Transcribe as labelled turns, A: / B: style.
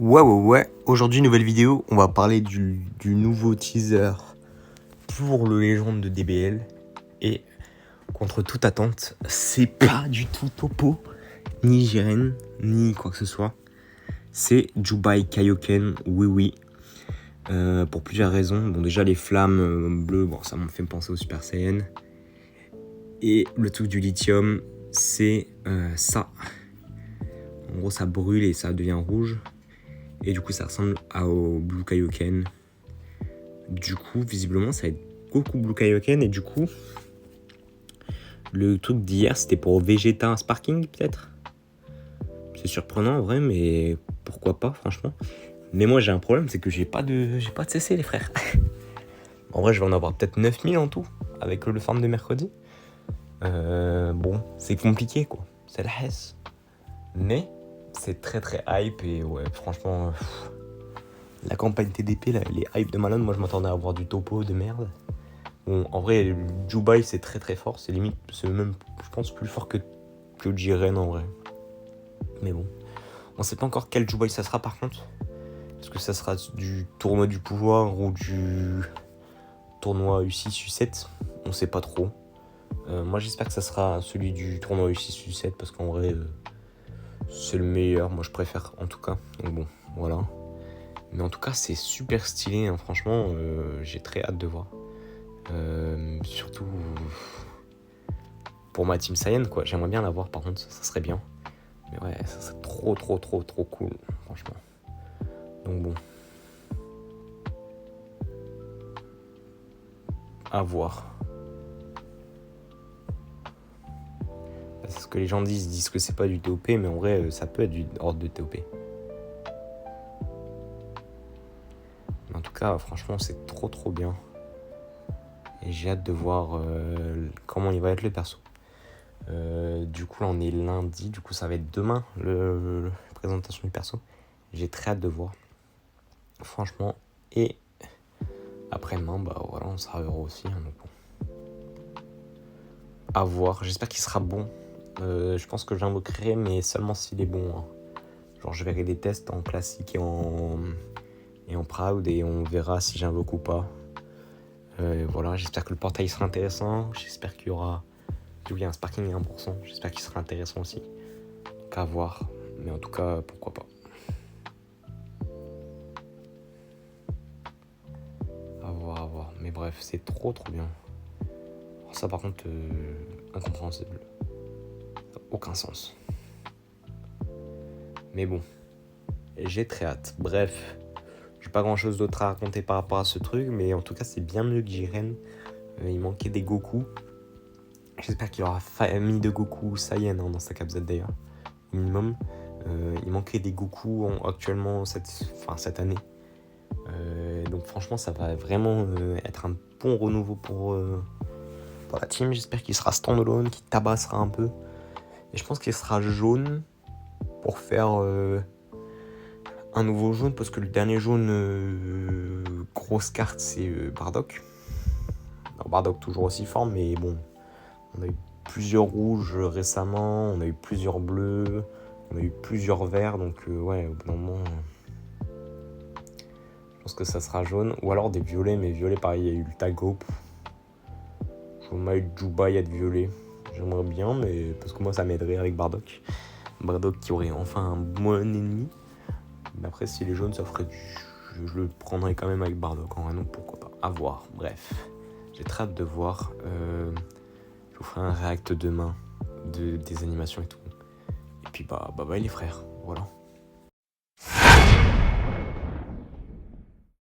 A: Ouais. Aujourd'hui, nouvelle vidéo. On va parler du nouveau teaser pour le Légende de DBL. Et contre toute attente, c'est pas du tout Topo, ni Jiren, ni quoi que ce soit. C'est Jubai Kaioken, oui. Pour plusieurs raisons. Bon, déjà, les flammes bleues, bon, ça m'a fait penser au Super Saiyan. Et le truc du lithium, c'est ça. En gros, ça brûle et ça devient rouge. Et du coup, ça ressemble au Blue Kaioken. Du coup, visiblement, ça va être Goku Blue Kaioken. Et du coup, le truc d'hier, c'était pour Vegeta Sparking, peut-être. C'est surprenant, en vrai, mais pourquoi pas, franchement. Mais moi, j'ai un problème, c'est que j'ai pas de CC, les frères. En vrai, je vais en avoir peut-être 9000 en tout, avec le farm de mercredi. Bon, c'est compliqué, quoi. C'est la hesse. Mais c'est très hype et ouais, franchement, la campagne TDP, là, elle est hype de malade. Moi, je m'attendais à avoir du topo de merde. Bon, en vrai, Jubai, c'est très fort. C'est limite, c'est même, je pense, plus fort que Jiren, en vrai. Mais bon, on sait pas encore quel Jubai ça sera, par contre. Est-ce que ça sera du tournoi du pouvoir ou du tournoi U6, U7 ? On sait pas trop. Moi, j'espère que ça sera celui du tournoi U6, U7, parce qu'en vrai, c'est le meilleur. Moi, je préfère, en tout cas. Donc bon, voilà. Mais en tout cas, c'est super stylé, hein. Franchement, j'ai très hâte de voir. Surtout pour ma Team Saiyan, quoi. J'aimerais bien la voir, par contre, ça serait bien. Mais ouais, ça serait trop cool, franchement. Donc bon. À voir. C'est ce que les gens disent. Ils disent que c'est pas du TOP, mais en vrai, ça peut être du hors de TOP. Mais en tout cas, franchement, c'est trop bien. Et j'ai hâte de voir comment il va être le perso. Du coup, là, on est lundi. Du coup, ça va être demain, la présentation du perso. J'ai très hâte de voir. Franchement. Et après-demain, bah voilà, on sera heureux aussi. Hein, donc bon. À voir. J'espère qu'il sera bon. Je pense que j'invoquerai, mais seulement s'il est bon. Hein. Genre, je verrai des tests en classique et en proud et on verra si j'invoque ou pas. Voilà, j'espère que le portail sera intéressant. J'espère qu'il y aura... J'ai oublié un sparking à 1%. J'espère qu'il sera intéressant aussi. Donc à voir. Mais en tout cas, pourquoi pas. À voir. Mais bref, c'est trop bien. Alors ça par contre, incompréhensible. Aucun sens. Mais bon, j'ai très hâte. Bref, j'ai pas grand chose d'autre à raconter par rapport à ce truc. Mais en tout cas, c'est bien mieux que Jiren. Il manquait des Goku. J'espère qu'il y aura famille de Goku Saiyan dans sa Cap Z d'ailleurs. Minimum. Il manquait des Goku actuellement cette année. Donc franchement, ça va vraiment être un bon renouveau pour la team. J'espère qu'il sera standalone, qu'il tabassera un peu. Et je pense qu'il sera jaune pour faire un nouveau jaune, parce que le dernier jaune grosse carte, c'est Bardock. Alors, Bardock toujours aussi fort, mais bon, on a eu plusieurs rouges récemment, on a eu plusieurs bleus, on a eu plusieurs verts, donc ouais, au bout d'un moment, je pense que ça sera jaune, ou alors des violets, mais violets pareil, il y a eu le Tago. Je vais Jubai être violet, j'aimerais bien, mais parce que moi ça m'aiderait avec Bardock qui aurait enfin un bon ennemi. Mais après, si les jaunes, ça ferait je le prendrais quand même avec Bardock en vrai, donc pourquoi pas, à voir. Bref, j'ai très hâte de voir. Je vous ferai un react demain des animations et tout. Et puis bye les frères, voilà.